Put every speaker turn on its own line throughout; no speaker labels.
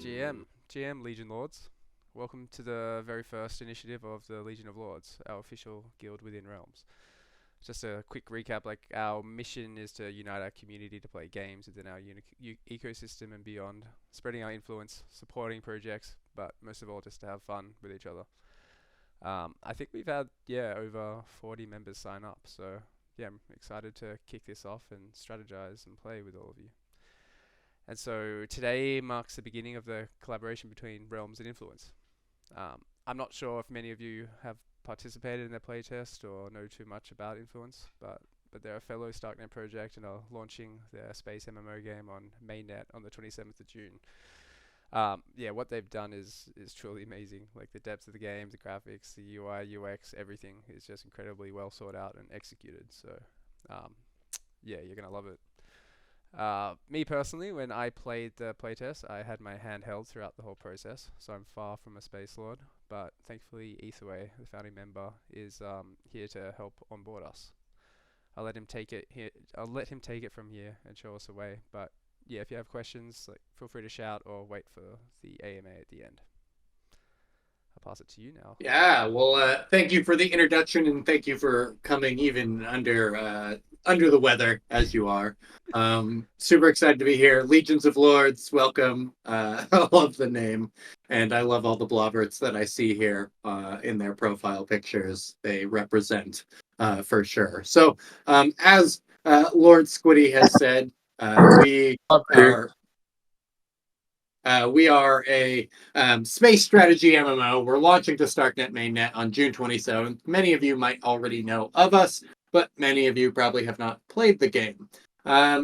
GM Legion Lords. Welcome to the very first initiative of the Legion of Lords, our official guild within Realms. Just a quick recap, like our mission is to unite our community to play games within our ecosystem and beyond, spreading our influence, supporting projects, but most of all just to have fun with each other. I think we've had, over 40 members sign up, so yeah, I'm excited to kick this off and strategize and play with all of you. And so today marks the beginning of the collaboration between Realms and Influence. I'm not sure if many of you have participated in their playtest or know too much about Influence, but they're a fellow Starknet project and are launching their space MMO game on mainnet on the 27th of June. What they've done is truly amazing. Like the depth of the game, the graphics, the UI, UX, everything is just incredibly well thought out and executed. So, you're gonna love it. Me personally, when I played the playtest, I had my hand held throughout the whole process, so I'm far from a space lord. But thankfully, Eetherway, the founding member, is here to help onboard us. I'll let him take it here. I'll let him take it from here and show us a way. But yeah, if you have questions, feel free to shout or wait for the AMA at the end. I'll pass it to you now.
Yeah, well, thank you for the introduction, and thank you for coming even under the weather as you are. Super excited to be here. Legions of Lords, welcome. I love the name, and I love all the blobberts that I see here in their profile pictures. They represent for sure. So, as Lord Squiddy has said, we are a space strategy MMO. We're launching to Starknet mainnet on June 27th. Many of you might already know of us, but many of you probably have not played the game.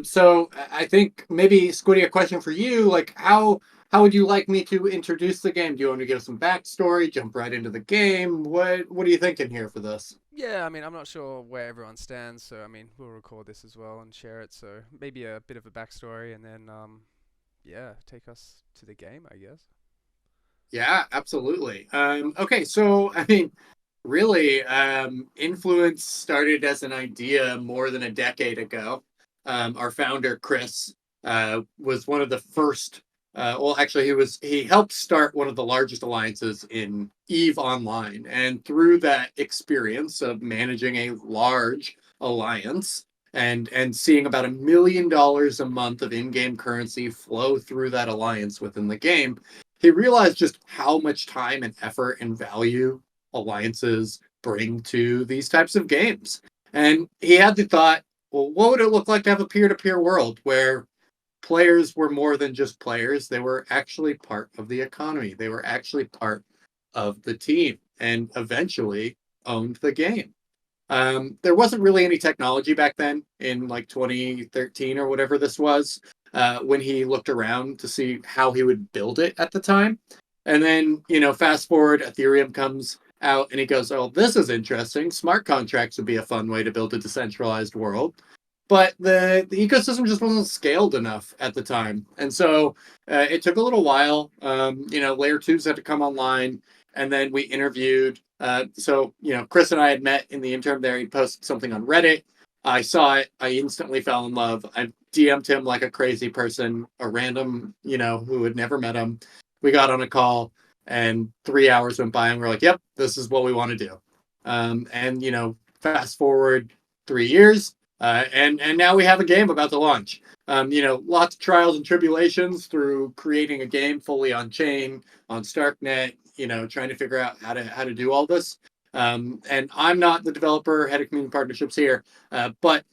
So I think maybe, Squiddy, a question for you. Like, how would you like me to introduce the game? Do you want to give some backstory, jump right into the game? What are you thinking here for this?
Yeah, I mean, I'm not sure where everyone stands, so I mean, we'll record this as well and share it. So maybe a bit of a backstory, and then take us to the game, I guess.
Yeah, absolutely. Okay, so I mean, really, influence started as an idea more than a decade ago. Our founder, Chris, was one of the first. Actually, he helped start one of the largest alliances in Eve Online, and through that experience of managing a large alliance and seeing about $1 million a month of in-game currency flow through that alliance within the game, he realized just how much time and effort and value alliances bring to these types of games. And he had the thought, well, what would it look like to have a peer-to-peer world where players were more than just players? They were actually part of the economy. They were actually part of the team and eventually owned the game. There wasn't really any technology back then in like 2013 or whatever this was, when he looked around to see how he would build it at the time. And then, fast forward, Ethereum comes out and he goes, oh, this is interesting. Smart contracts would be a fun way to build a decentralized world. But the ecosystem just wasn't scaled enough at the time. And so it took a little while. Layer twos had to come online. And then we interviewed. Chris and I had met in the interim there. He posted something on Reddit. I saw it. I instantly fell in love. I DM'd him like a crazy person, a random, who had never met him. We got on a call and 3 hours went by and we're like, yep, this is what we want to do. Fast forward 3 years. And now we have a game about to launch. Lots of trials and tribulations through creating a game fully on chain, on Starknet, trying to figure out how to do all this. And I'm not the developer, head of community partnerships here. But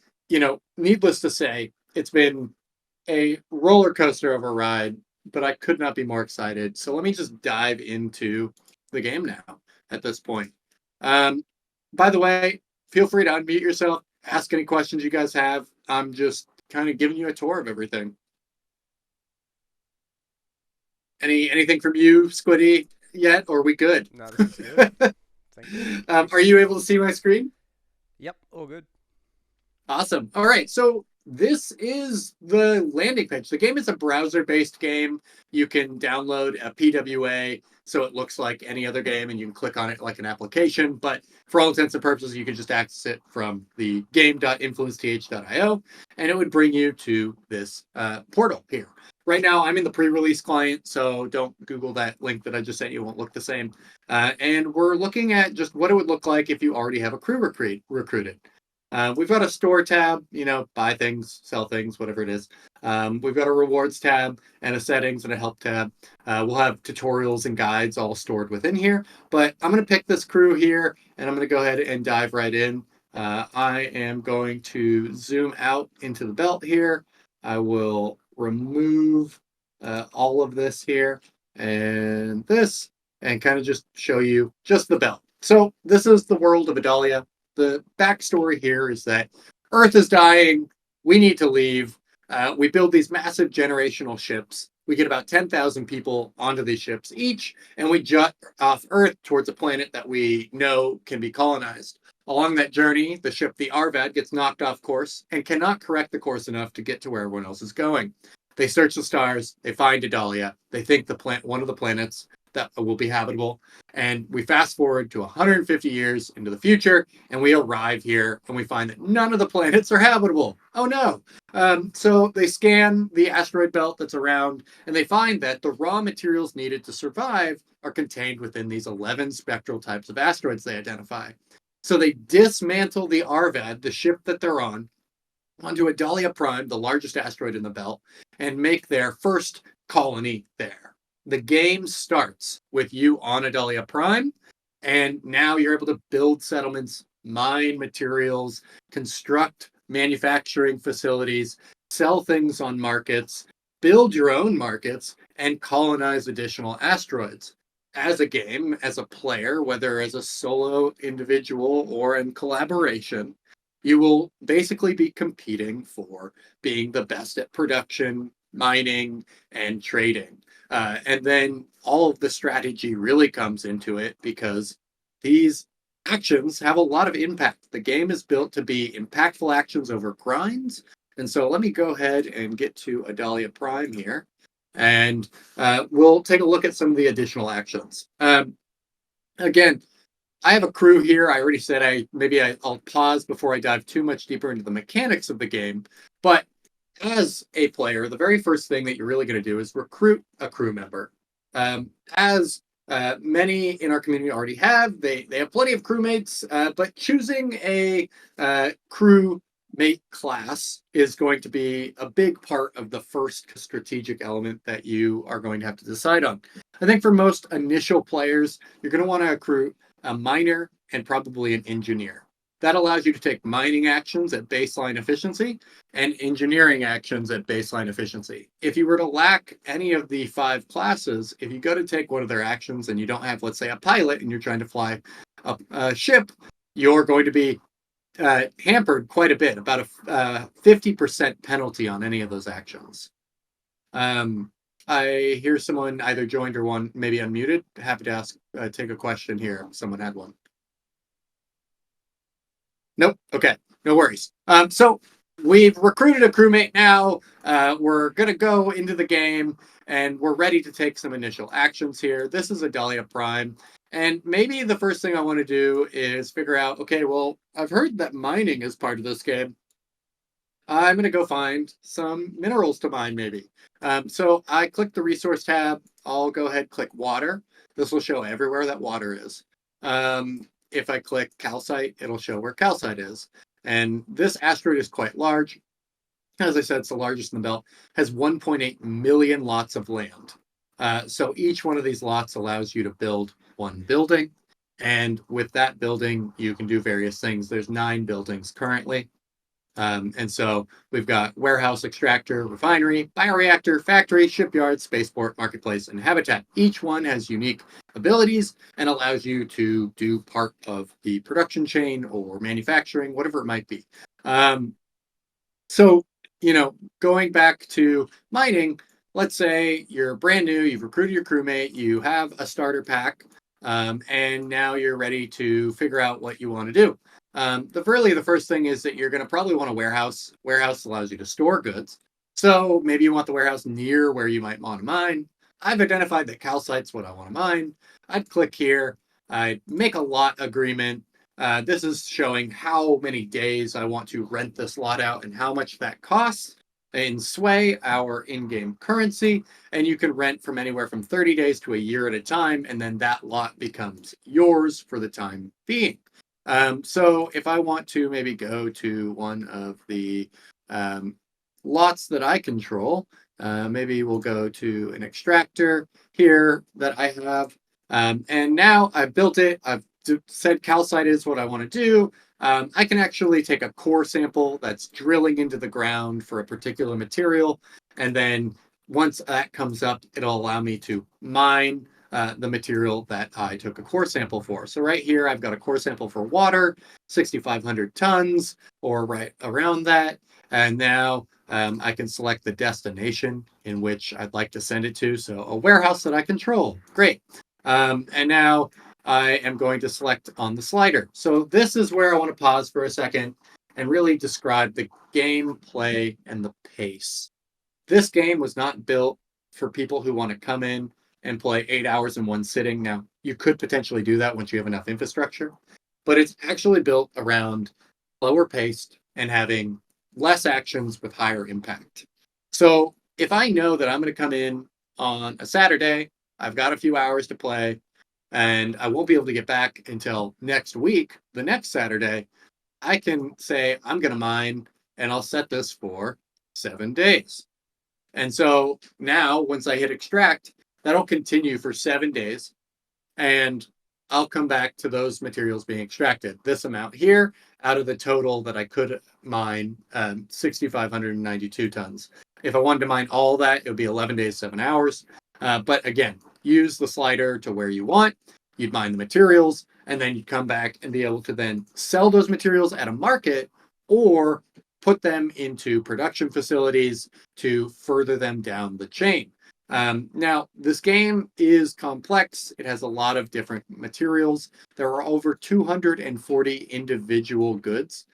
needless to say, it's been a roller coaster of a ride, but I could not be more excited. So let me just dive into the game now at this point. By the way, feel free to unmute yourself, ask any questions you guys have. I'm just kind of giving you a tour of everything. Anything from you, Squiddy, yet, or are we good?
No, this is good. Thank you.
Are you able to see my screen?
Yep, all good.
Awesome. All right, so this is the landing page. The game is a browser-based game. You can download a PWA, so it looks like any other game, and you can click on it like an application. But for all intents and purposes, you can just access it from the game.influenceth.io, and it would bring you to this portal here. Right now, I'm in the pre-release client, so don't Google that link that I just sent you. It won't look the same. And we're looking at just what it would look like if you already have a crew recruited. We've got a store tab, buy things, sell things, whatever it is. We've got a rewards tab and a settings and a help tab. We'll have tutorials and guides all stored within here. But I'm going to pick this crew here, and I'm going to go ahead and dive right in. I am going to zoom out into the belt here. I will remove all of this here and this, and kind of just show you just the belt. So this is the world of Adalia. The backstory here is that Earth is dying. We need to leave. We build these massive generational ships. We get about 10,000 people onto these ships each, and we jut off Earth towards a planet that we know can be colonized. Along that journey, the ship, the Arvad, gets knocked off course and cannot correct the course enough to get to where everyone else is going. They search the stars. They find Adalia. They think one of the planets that will be habitable. And we fast forward to 150 years into the future, and we arrive here, and we find that none of the planets are habitable. Oh no! So they scan the asteroid belt that's around, and they find that the raw materials needed to survive are contained within these 11 spectral types of asteroids they identify. So they dismantle the Arvad, the ship that they're on, onto Adalia Prime, the largest asteroid in the belt, and make their first colony there. The game starts with you on Adalia Prime, and now you're able to build settlements, mine materials, construct manufacturing facilities, sell things on markets, build your own markets, and colonize additional asteroids. As a game, as a player, whether as a solo individual or in collaboration, you will basically be competing for being the best at production, mining, and trading. And then all of the strategy really comes into it because these actions have a lot of impact. The game is built to be impactful actions over grinds. And so let me go ahead and get to Adalia Prime here. And we'll take a look at some of the additional actions. Again, I have a crew here. I already said I'll pause before I dive too much deeper into the mechanics of the game. But as a player, the very first thing that you're really going to do is recruit a crew member. As many in our community already have, they have plenty of crewmates, but choosing a crew mate class is going to be a big part of the first strategic element that you are going to have to decide on. I think for most initial players, you're going to want to recruit a miner and probably an engineer. That allows you to take mining actions at baseline efficiency and engineering actions at baseline efficiency. If you were to lack any of the 5 classes, if you go to take one of their actions and you don't have, let's say, a pilot and you're trying to fly a ship, you're going to be hampered quite a bit, about a 50% penalty on any of those actions. I hear someone either joined or one maybe unmuted. Happy to take a question here if someone had one. Nope. Okay. No worries. So we've recruited a crewmate now. We're going to go into the game, and we're ready to take some initial actions here. This is Adalia Prime. And maybe the first thing I want to do is figure out, okay, well, I've heard that mining is part of this game. I'm going to go find some minerals to mine, maybe. So I click the resource tab. I'll go ahead, click water. This will show everywhere that water is. If I click calcite, it'll show where calcite is. And this asteroid is quite large. As I said, it's the largest in the belt, has 1.8 million lots of land. So each one of these lots allows you to build one building. And with that building, you can do various things. There's 9 buildings currently. And so we've got warehouse, extractor, refinery, bioreactor, factory, shipyard, spaceport, marketplace, and habitat. Each one has unique abilities and allows you to do part of the production chain or manufacturing, whatever it might be. So, going back to mining, let's say you're brand new, you've recruited your crewmate, you have a starter pack, and now you're ready to figure out what you want to do. The first thing is that you're going to probably want a warehouse. Warehouse allows you to store goods. So maybe you want the warehouse near where you might want to mine. I've identified that calcite's what I want to mine. I'd click here. I'd make a lot agreement. This is showing how many days I want to rent this lot out and how much that costs. in Sway, our in-game currency, and you can rent from anywhere from 30 days to a year at a time, and then that lot becomes yours for the time being. So if I want to maybe go to one of the lots that I control, maybe we'll go to an extractor here that I have. And now I've built it. I've said calcite is what I want to do. I can actually take a core sample that's drilling into the ground for a particular material. And then once that comes up, it'll allow me to mine the material that I took a core sample for. So right here, I've got a core sample for water, 6,500 tons, or right around that. And now I can select the destination in which I'd like to send it to. So a warehouse that I control. Great. And now I am going to select on the slider. So this is where I want to pause for a second and really describe the gameplay and the pace. This game was not built for people who want to come in and play 8 hours in one sitting. Now, you could potentially do that once you have enough infrastructure, but it's actually built around slower paced and having less actions with higher impact. So if I know that I'm going to come in on a Saturday, I've got a few hours to play, and I won't be able to get back until next week, the next Saturday, I can say I'm going to mine and I'll set this for 7 days. And so now once I hit extract, that'll continue for 7 days. And I'll come back to those materials being extracted. This amount here out of the total that I could mine, 6,592 tons. If I wanted to mine all that, it would be 11 days, 7 hours. But again, use the slider to where you want. You'd mine the materials, and then you'd come back and be able to then sell those materials at a market or put them into production facilities to further them down the chain. Now, this game is complex. It has a lot of different materials. There are over 240 individual goods.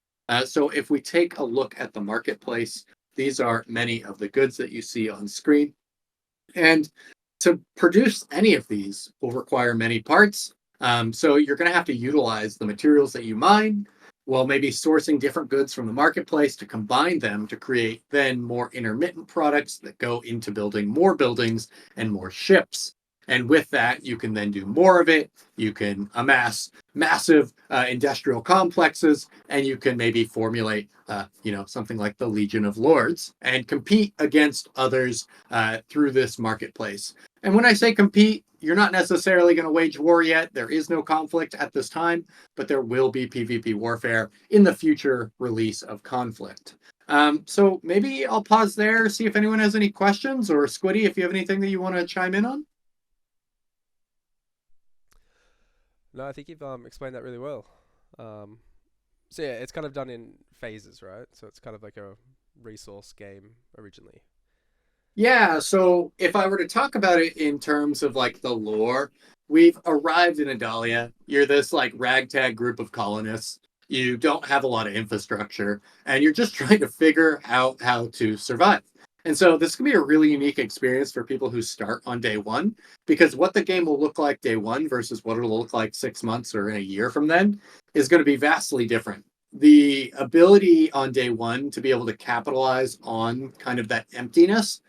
So if we take a look at the marketplace, these are many of the goods that you see on screen. And to produce any of these will require many parts. So you're going to have to utilize the materials that you mine, while maybe sourcing different goods from the marketplace to combine them to create then more intermittent products that go into building more buildings and more ships. And with that, you can then do more of it. You can amass massive industrial complexes, and you can maybe formulate, something like the Legion of Lords and compete against others through this marketplace. And when I say compete, you're not necessarily going to wage war yet. There is no conflict at this time, but there will be PvP warfare in the future release of Conflict. So maybe I'll pause there, see if anyone has any questions, or Squiddy, if you have anything that you want to chime in on.
No, I think you've explained that really well. So yeah, it's kind of done in phases, right? So it's kind of like a resource game originally.
Yeah, so if I were to talk about it in terms of like the lore, we've arrived in Adalia. You're this like ragtag group of colonists. You don't have a lot of infrastructure, and you're just trying to figure out how to survive. And so this can be a really unique experience for people who start on day one, because what the game will look like day one versus what it'll look like 6 months or in a year from then is going to be vastly different. The ability on day one to be able to capitalize on kind of that emptiness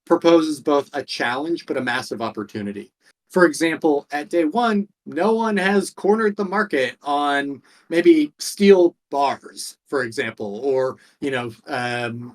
proposes both a challenge but a massive opportunity. For example, at day one, no one has cornered the market on maybe steel bars, for example, or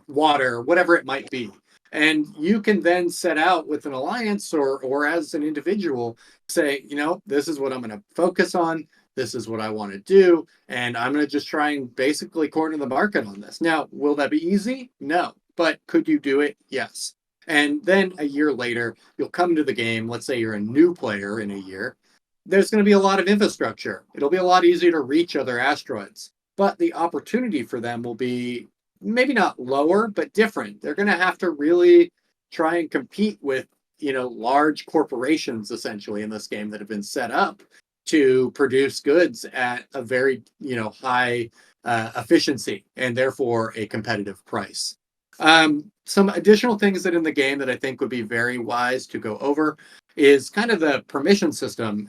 water, whatever it might be. And you can then set out with an alliance or as an individual, say, this is what I'm going to focus on. This is what I want to do. And I'm going to just try and basically corner the market on this. Now, will that be easy? No. But could you do it? Yes. And then a year later, you'll come to the game. Let's say you're a new player in a year. There's going to be a lot of infrastructure. It'll be a lot easier to reach other asteroids. But the opportunity for them will be maybe not lower, but different. They're going to have to really try and compete with, large corporations essentially in this game that have been set up to produce goods at a very, high efficiency and therefore a competitive price. Some additional things that in the game that I think would be very wise to go over is kind of the permission system.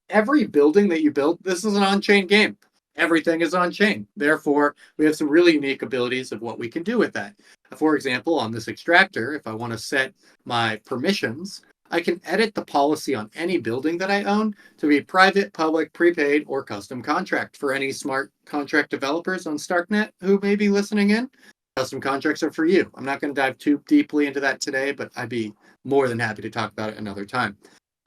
Every building that you build, this is an on-chain game. Everything is on-chain. Therefore, we have some really unique abilities of what we can do with that. For example, on this extractor, if I want to set my permissions, I can edit the policy on any building that I own to be private, public, prepaid, or custom contract. For any smart contract developers on StarkNet who may be listening in, custom contracts are for you. I'm not going to dive too deeply into that today, but I'd be more than happy to talk about it another time.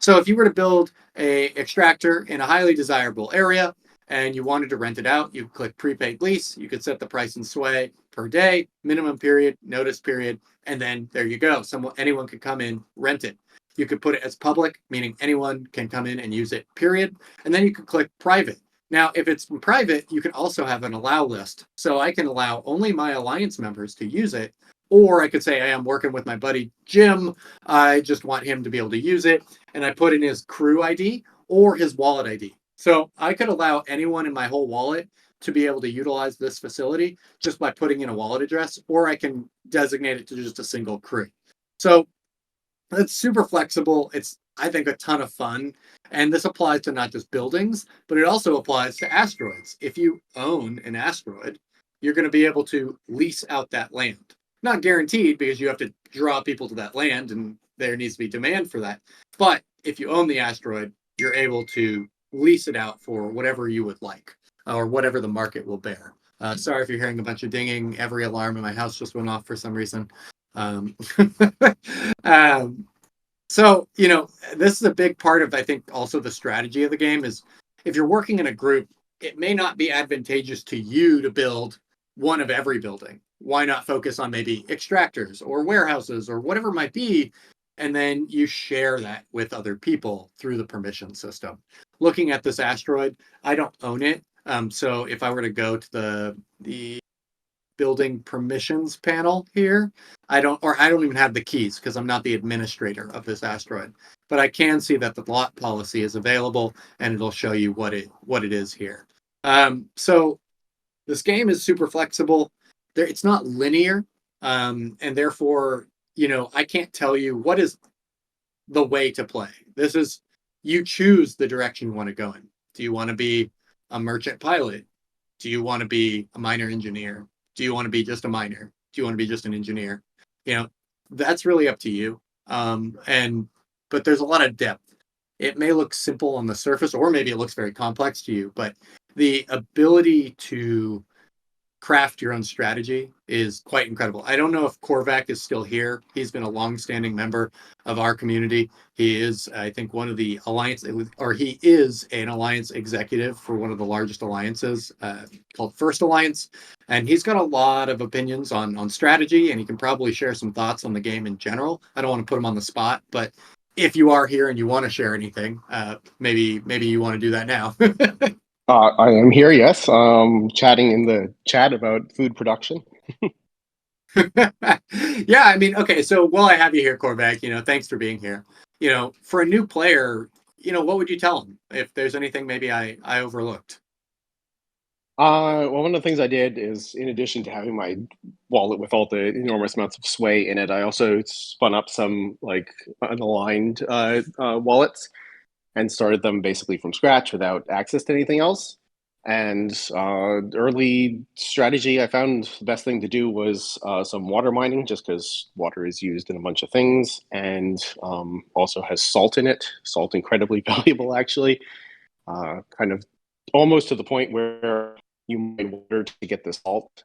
So if you were to build a extractor in a highly desirable area and you wanted to rent it out, you click prepaid lease. You could set the price and sway per day, minimum period, notice period, and then there you go. Anyone could come in, rent it. You could put it as public, meaning anyone can come in and use it, period. And then you could click private. Now, if it's private, you can also have an allow list. So I can allow only my alliance members to use it. Or I could say, hey, I'm working with my buddy Jim. I just want him to be able to use it. And I put in his crew ID or his wallet ID. So I could allow anyone in my whole wallet to be able to utilize this facility just by putting in a wallet address, or I can designate it to just a single crew. So it's super flexible. It's, I think, a ton of fun. And this applies to not just buildings, but it also applies to asteroids. If you own an asteroid, you're going to be able to lease out that land. Not guaranteed, because you have to draw people to that land and there needs to be demand for that. But if you own the asteroid, you're able to lease it out for whatever you would like or whatever the market will bear. Sorry if you're hearing a bunch of dinging. Every alarm in my house just went off for some reason. Um, so, this is a big part of, I think, also the strategy of the game is if you're working in a group, it may not be advantageous to you to build one of every building. Why not focus on maybe extractors or warehouses or whatever it might be? And then you share that with other people through the permission system. Looking at this asteroid, I don't own it. So if I were to go to the building permissions panel here, I don't even have the keys because I'm not the administrator of this asteroid. But I can see that the lot policy is available and it'll show you what it is here. So this game is super flexible. It's not linear, and therefore, I can't tell you what is the way to play. This is, you choose the direction you want to go in. Do you want to be a merchant pilot? Do you want to be a minor engineer? Do you want to be just a miner? Do you want to be just an engineer? That's really up to you. But there's a lot of depth. It may look simple on the surface, or maybe it looks very complex to you, but the ability to craft your own strategy is quite incredible. I don't know if Korvac is still here. He's been a long-standing member of our community. He is, I think, one of the alliance, or he is an alliance executive for one of the largest alliances called First Alliance. And he's got a lot of opinions on strategy, and he can probably share some thoughts on the game in general. I don't want to put him on the spot, but if you are here and you want to share anything, maybe you want to do that now.
I am here, yes. Chatting in the chat about food production.
Yeah, I mean, okay, so while I have you here, Korvac, thanks for being here. For a new player, what would you tell them if there's anything maybe I overlooked?
Well, one of the things I did is, in addition to having my wallet with all the enormous amounts of sway in it, I also spun up some unaligned wallets and started them basically from scratch without access to anything else. And early strategy, I found the best thing to do was some water mining, just because water is used in a bunch of things, and also has salt in it. Salt, incredibly valuable, actually. Kind of almost to the point where you mine water to get the salt,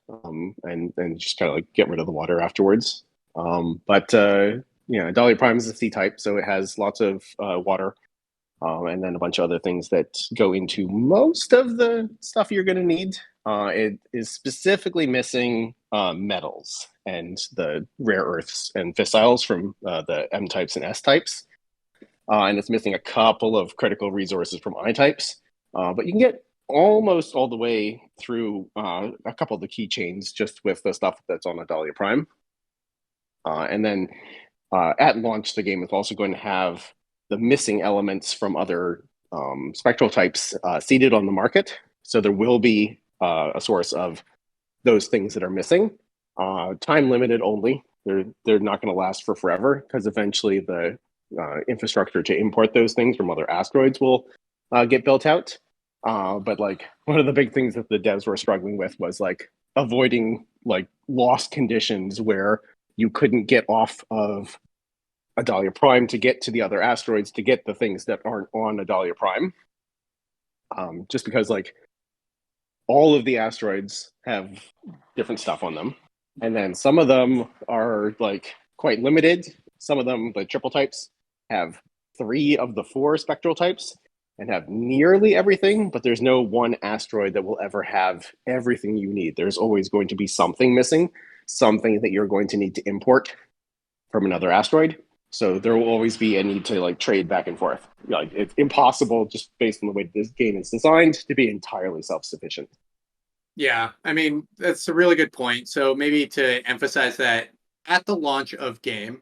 and just kind of get rid of the water afterwards. Dahlia Prime is a C-type, so it has lots of water. And then a bunch of other things that go into most of the stuff you're going to need. It is specifically missing metals and the rare earths and fissiles from the M types and S types. And it's missing a couple of critical resources from I types. But you can get almost all the way through a couple of the keychains just with the stuff that's on a Dahlia Prime. And then at launch, the game is also going to have the missing elements from other spectral types seeded on the market. So there will be a source of those things that are missing. Time limited only. They're not going to last for forever, because eventually the infrastructure to import those things from other asteroids will get built out. But one of the big things that the devs were struggling with was avoiding lost conditions where you couldn't get off of Adalia Prime to get to the other asteroids to get the things that aren't on Adalia Prime. Just because like all of the asteroids have different stuff on them. And then some of them are like quite limited. Some of them, the triple types, have 3 of the 4 spectral types and have nearly everything, but there's no one asteroid that will ever have everything you need. There's always going to be something missing, something that you're going to need to import from another asteroid. So there will always be a need to like trade back and forth. Like it's impossible just based on the way this game is designed to be entirely self-sufficient.
Yeah, I mean, that's a really good point. So maybe to emphasize that at the launch of game,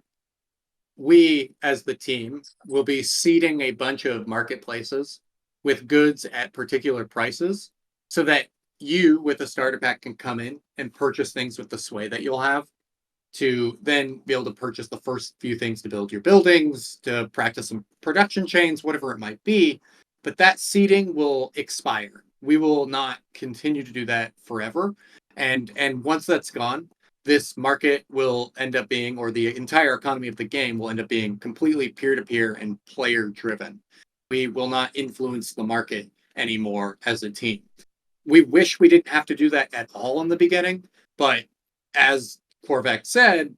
we as the team will be seeding a bunch of marketplaces with goods at particular prices so that you with a starter pack can come in and purchase things with the sway that you'll have to then be able to purchase the first few things to build your buildings, to practice some production chains, whatever it might be. But that seeding will expire. We will not continue to do that forever. And once that's gone, this market will end up being, or the entire economy of the game will end up being completely peer-to-peer and player-driven. We will not influence the market anymore as a team. We wish we didn't have to do that at all in the beginning, but as Korvac said,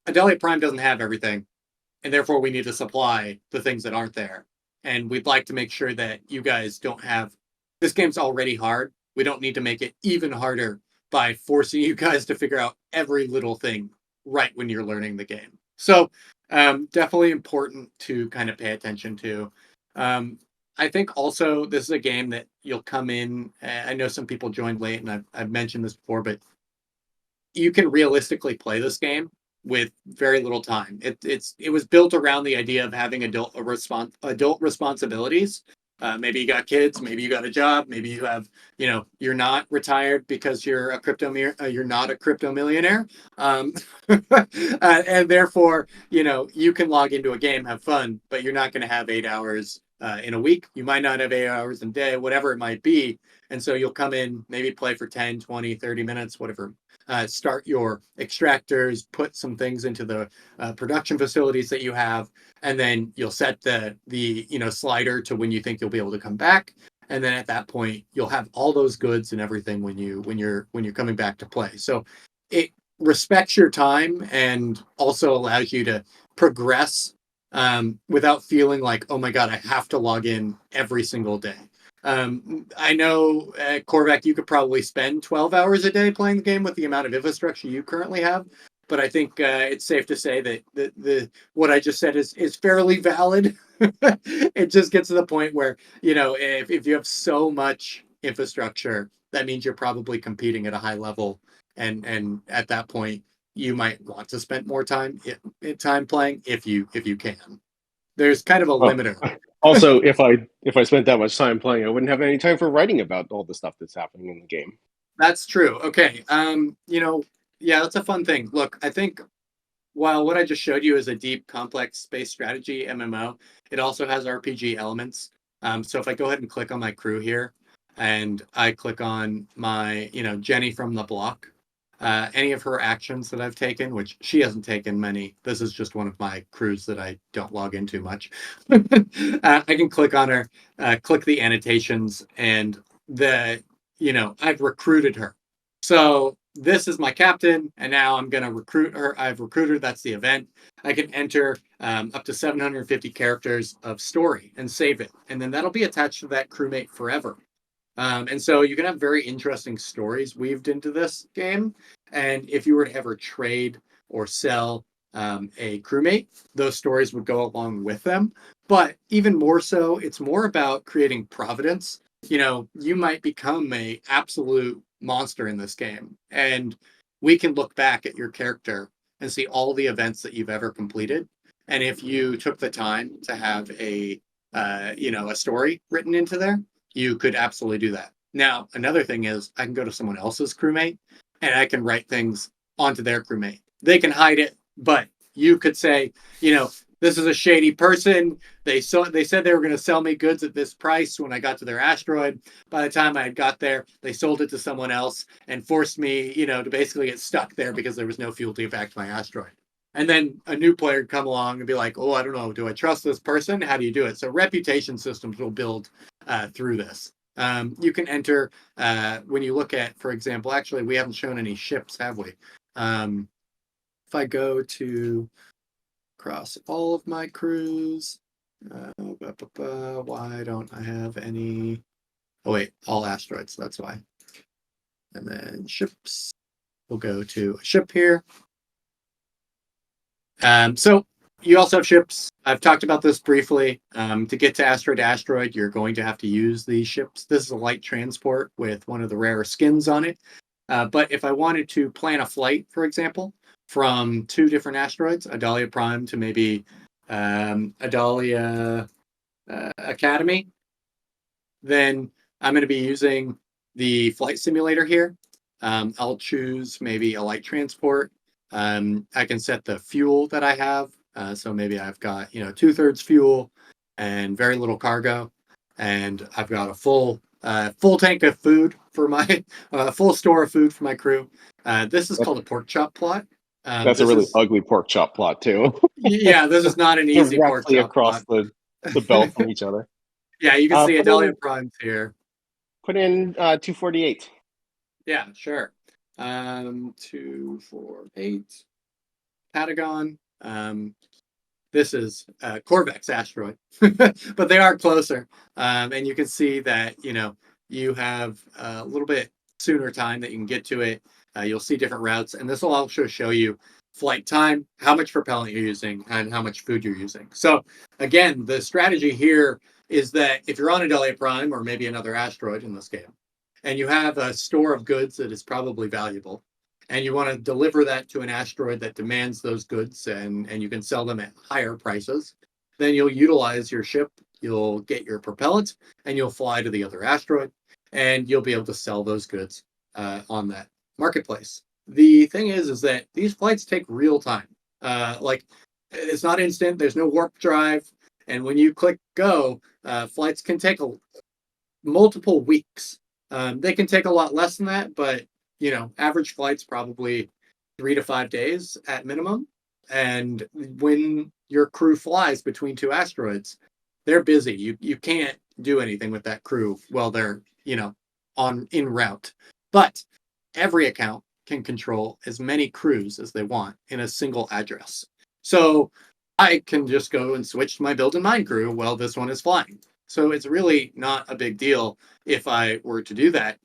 Adalia Prime doesn't have everything, and therefore we need to supply the things that aren't there. And we'd like to make sure that you guys don't have... This game's already hard. We don't need to make it even harder by forcing you guys to figure out every little thing right when you're learning the game. So definitely important to kind of pay attention to. I think also this is a game that you'll come in... I know some people joined late, and I've mentioned this before, but you can realistically play this game with very little time. It was built around the idea of having adult responsibilities. Maybe you got kids, maybe you got a job, maybe you have, you're not retired because you're not a crypto millionaire, and therefore, you can log into a game, have fun, but you're not going to have 8 hours in a week. You might not have 8 hours in a day, whatever it might be. And so you'll come in, maybe play for 10, 20, 30 minutes, whatever. Start your extractors, put some things into the production facilities that you have, and then you'll set the slider to when you think you'll be able to come back. And then at that point, you'll have all those goods and everything when you're coming back to play. So it respects your time and also allows you to progress without feeling like, oh my God, I have to log in every single day. I know, Korvac, you could probably spend 12 hours a day playing the game with the amount of infrastructure you currently have. But I think it's safe to say that the what I just said is fairly valid. It just gets to the point where, if you have so much infrastructure, that means you're probably competing at a high level. And at that point, you might want to spend more time playing if you can. There's kind of a limiter.
Also, if I spent that much time playing, I wouldn't have any time for writing about all the stuff that's happening in the game.
That's true. Okay. Yeah, that's a fun thing. Look, I think while what I just showed you is a deep, complex space strategy MMO, it also has RPG elements. So if I go ahead and click on my crew here, and I click on my, Jenny from the block, any of her actions that I've taken, which she hasn't taken many. This is just one of my crews that I don't log into much. I can click on her, click the annotations, and I've recruited her. So this is my captain, and now I'm going to recruit her. I've recruited her. That's the event. I can enter up to 750 characters of story and save it. And then that'll be attached to that crewmate forever. And so you can have very interesting stories weaved into this game. And if you were to ever trade or sell a crewmate, those stories would go along with them. But even more so, it's more about creating providence. You might become an absolute monster in this game. And we can look back at your character and see all the events that you've ever completed. And if you took the time to have a story written into there, you could absolutely do that. Now, another thing is I can go to someone else's crewmate and I can write things onto their crewmate. They can hide it, but you could say, this is a shady person. They said they were going to sell me goods at this price when I got to their asteroid. By the time I had got there, they sold it to someone else and forced me, to basically get stuck there because there was no fuel to get back to my asteroid. And then a new player would come along and be like, oh, I don't know, do I trust this person? How do you do it? So reputation systems will build through this. You can enter when you look at, for example, actually, we haven't shown any ships, have we? If I go to across all of my crews, why don't I have any? Oh, wait, all asteroids. That's why. And then ships. We'll go to a ship here. So you also have ships. I've talked about this briefly. To get to asteroid, you're going to have to use these ships. This is a light transport with one of the rare skins on it. But if I wanted to plan a flight, for example, from 2 different asteroids, Adalia Prime to maybe Adalia Academy, then I'm going to be using the flight simulator here. I'll choose maybe a light transport. I can set the fuel that I have. So maybe I've got, 2/3 fuel and very little cargo. And I've got a full tank of food for my full store of food for my crew. This is called a pork chop plot.
That's a really ugly pork chop plot too.
Yeah, this is not an easy pork
Directly
chop
across
plot.
the belt from each other.
Yeah, you can see Adalia Primes here.
Put in 248.
Yeah, sure. 248. Patagon. This is Corvex asteroid, but they are closer. And you can see that, you have a little bit sooner time that you can get to it. You'll see different routes, and this will also show you flight time, how much propellant you're using, and how much food you're using. So again, the strategy here is that if you're on Adelia Prime or maybe another asteroid in this game, and you have a store of goods that is probably valuable, and you want to deliver that to an asteroid that demands those goods and you can sell them at higher prices, then you'll utilize your ship, you'll get your propellant, and you'll fly to the other asteroid, and you'll be able to sell those goods on that marketplace. The thing is that these flights take real time. Like, it's not instant, there's no warp drive, and when you click go, flights can take multiple weeks. They can take a lot less than that, but average flights probably 3 to 5 days at minimum. And when your crew flies between 2 asteroids, they're busy. You can't do anything with that crew while they're en route. But every account can control as many crews as they want in a single address. So I can just go and switch to my build and mine crew while this one is flying. So it's really not a big deal if I were to do that,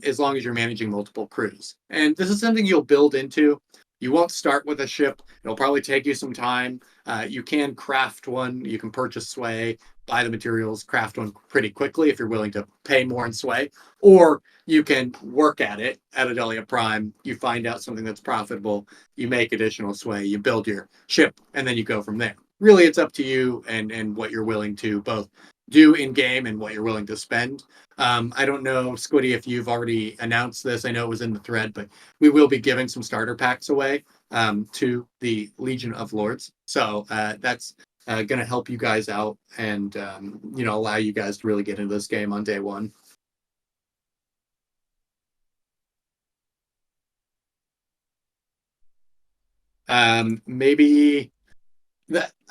as long as you're managing multiple crews. And this is something you'll build into. You won't start with a ship. It'll probably take you some time. You can craft one. You can purchase Sway, buy the materials, craft one pretty quickly if you're willing to pay more in Sway. Or you can work at it at Adelia Prime. You find out something that's profitable. You make additional Sway. You build your ship, and then you go from there. Really, it's up to you and what you're willing to both do in game and what you're willing to spend. I don't know, Squiddy, if you've already announced this. I know it was in the thread, but we will be giving some starter packs away to the Legion of Lords. So that's going to help you guys out and allow you guys to really get into this game on day one. Maybe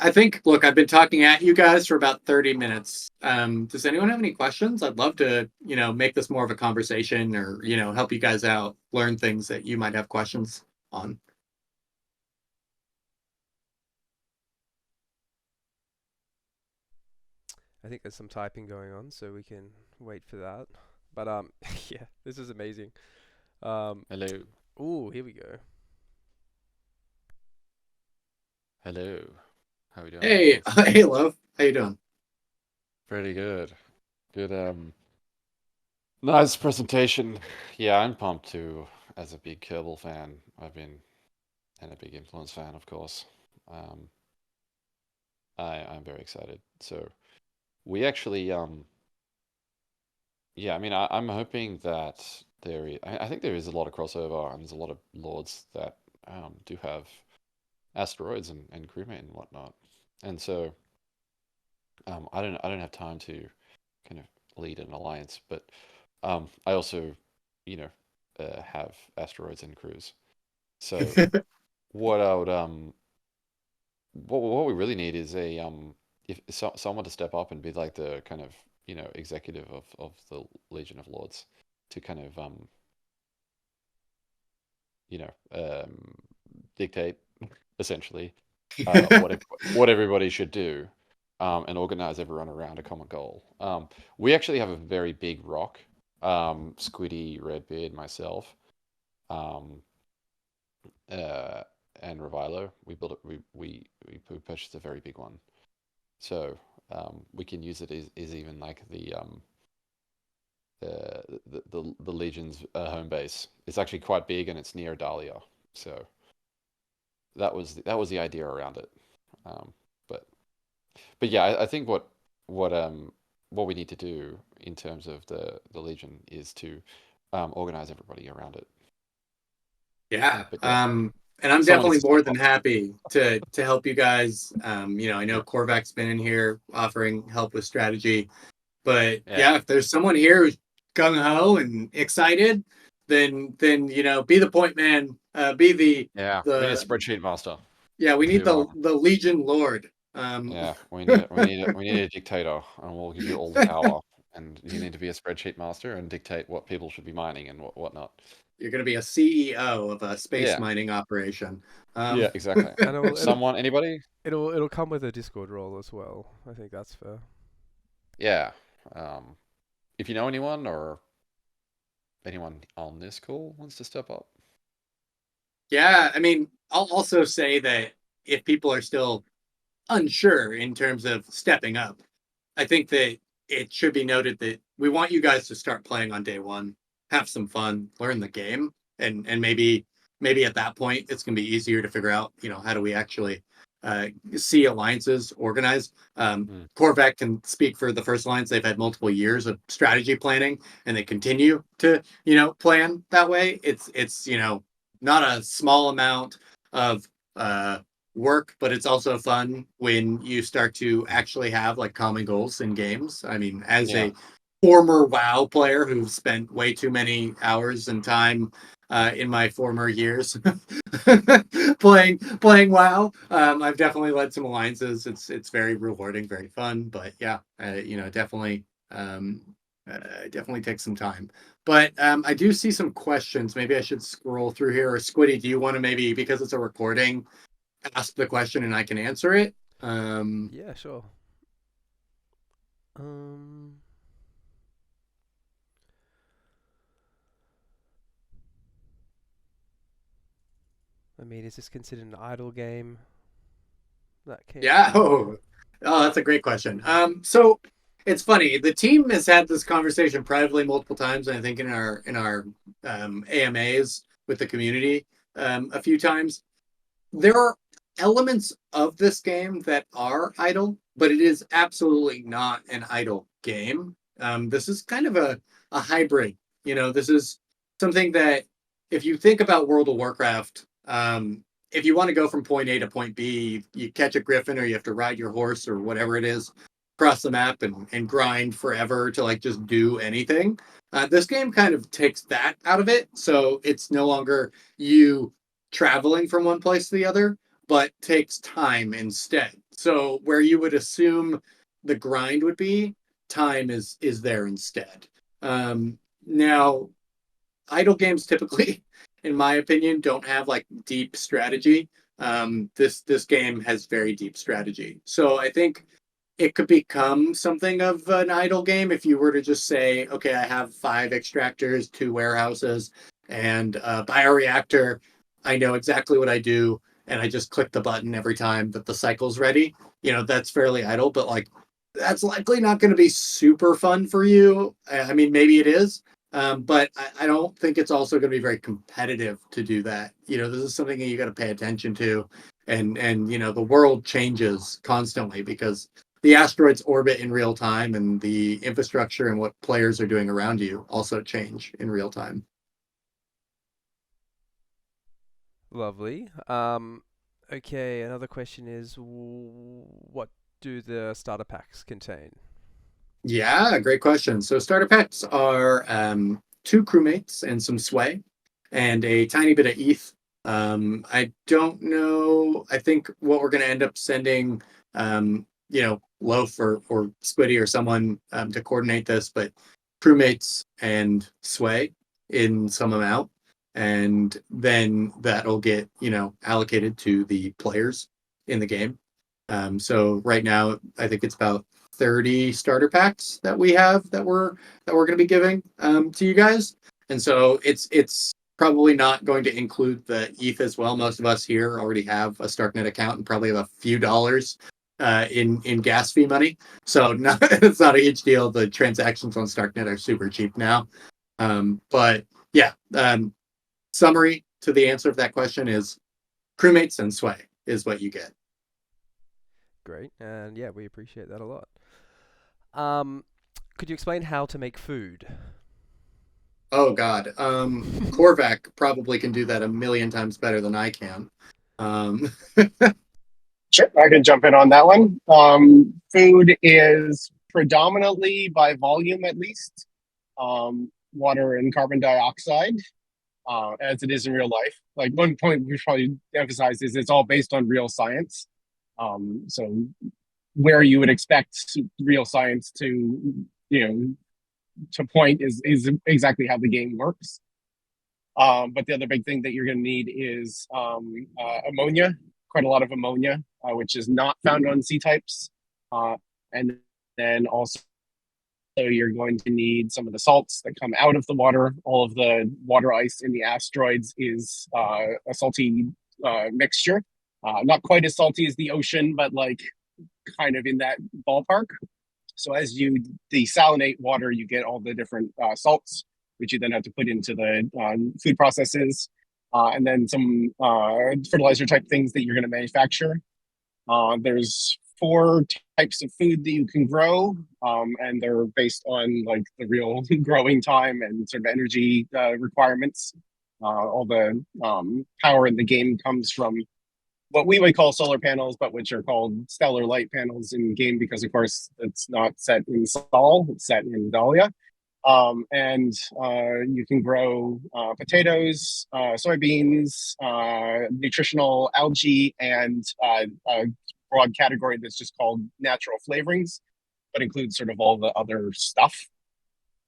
I think, look, I've been talking at you guys for about 30 minutes. Does anyone have any questions? I'd love to, make this more of a conversation or, help you guys out, learn things that you might have questions on.
I think there's some typing going on, so we can wait for that. But yeah, this is amazing.
Hello.
Ooh, here we go.
Hello. How we doing?
Hey, hey, love. How you doing?
Pretty good. Good. Nice presentation. Yeah, I'm pumped too. As a big Kerbal fan, and a big Influence fan, of course. I'm very excited. So we actually, yeah, I mean, I'm hoping that I think there is a lot of crossover, and there's a lot of lords that do have asteroids and crewmate and whatnot. and so I don't have time to kind of lead an alliance, but I also, you know, have asteroids in cruise. So what I would what we really need is a if someone to step up and be like the kind of, executive of the Legion of Lords to kind of you know dictate essentially what everybody should do, and organize everyone around a common goal. We actually have a very big rock. Squiddy, Redbeard, myself, um, uh, and Revilo. We built it. We purchased a very big one, so we can use it as even like the Legion's home base. It's actually quite big and it's near Dahlia, so that was the idea around it. Um, but yeah, I think what we need to do in terms of the Legion is to organize everybody around it.
Yeah.
But yeah,
And I'm
someone needs
definitely
to
more
step
than
up.
happy to help you guys. I know
Yeah,
Korvac's been in here offering help with strategy, but
yeah,
yeah, if there's someone here who's gung ho and excited, then be the point man. Be
yeah. We need a
the
spreadsheet master
yeah. We need
to
the Legion Lord.
yeah. We need a dictator, and we'll give you all the power. And you need to be a spreadsheet master and dictate what people should be mining and whatnot.
You're going to be a CEO of a space
Yeah,
mining operation.
yeah, exactly.
And
Someone, anybody?
it'll come with a Discord role as well. I think that's fair.
Yeah. If you know anyone or anyone on this call wants to step up.
Yeah, I mean, I'll also say that if people are still unsure in terms of stepping up, I think that it should be noted that we want you guys to start playing on day one, have some fun, learn the game, and maybe at that point it's going to be easier to figure out, how do we actually see alliances organized.
Mm.
Corvette can speak for the first alliance. They've had multiple years of strategy planning, and they continue to, plan that way. It's not a small amount of work, but it's also fun when you start to actually have like common goals in games. I mean, as
Yeah.
a former WoW player who spent way too many hours and time in my former years playing WoW, I've definitely led some alliances. It's very rewarding, very fun. But yeah, definitely definitely takes some time. But I do see some questions. Maybe I should scroll through here. Or Squiddy, do you want to maybe, because it's a recording, ask the question and I can answer it?
Yeah, sure. Um, I mean, is this considered an idle game? That came
Yeah.
from.
Oh, that's a great question. So it's funny. The team has had this conversation privately multiple times, and I think in our AMAs with the community a few times. There are elements of this game that are idle, but it is absolutely not an idle game. This is kind of a hybrid. This is something that, if you think about World of Warcraft, if you want to go from point A to point B, you catch a griffin or you have to ride your horse or whatever it is across the map and grind forever to like just do anything. This game kind of takes that out of it. So it's no longer you traveling from one place to the other, but takes time instead. So where you would assume the grind would be, time is there instead. Now, idle games typically, in my opinion, don't have like deep strategy. This game has very deep strategy. So I think it could become something of an idle game if you were to just say, okay, I have 5 extractors, 2 warehouses, and a bioreactor. I know exactly what I do, and I just click the button every time that the cycle's ready. That's fairly idle, but like that's likely not going to be super fun for you. I mean, maybe it is, but I don't think it's also going to be very competitive to do that. This is something that you got to pay attention to, and the world changes constantly because the asteroids orbit in real time, and the infrastructure and what players are doing around you also change in real time.
Lovely. Okay, another question is what do the starter packs contain?
Yeah, great question. So starter packs are two crewmates and some sway and a tiny bit of ETH. I don't know. I think what we're going to end up sending, Loaf or Squiddy or someone to coordinate this, but crewmates and sway in some amount. And then that'll get, allocated to the players in the game. So right now, I think it's about 30 starter packs that we have that we're going to be giving to you guys. And so it's probably not going to include the ETH as well. Most of us here already have a Starknet account and probably have a few dollars in gas fee money. So it's not a huge deal. The transactions on Starknet are super cheap now. But yeah, summary to the answer of that question is crewmates and sway is what you get.
Great, and yeah, we appreciate that a lot. Um, could you explain how to make food?
Oh God, Korvac probably can do that a million times better than I can. Um,
Sure, I can jump in on that one. Food is predominantly by volume, at least, water and carbon dioxide, as it is in real life. Like one point we should probably emphasize is it's all based on real science. So where you would expect real science to point is exactly how the game works. But the other big thing that you're going to need is ammonia, quite a lot of ammonia, which is not found on sea types. And then also you're going to need some of the salts that come out of the water. All of the water ice in the asteroids is a salty mixture. Not quite as salty as the ocean, but like kind of in that ballpark. So as you desalinate water, you get all the different salts, which you then have to put into the food processes, and then some fertilizer type things that you're going to manufacture. There's 4 types of food that you can grow, and they're based on like the real growing time and sort of energy requirements. All the power in the game comes from what we would call solar panels, but which are called stellar light panels in game because, of course, it's not set in Sol, it's set in Dahlia. And you can grow potatoes, soybeans, nutritional algae, and a broad category that's just called natural flavorings, but includes sort of all the other stuff.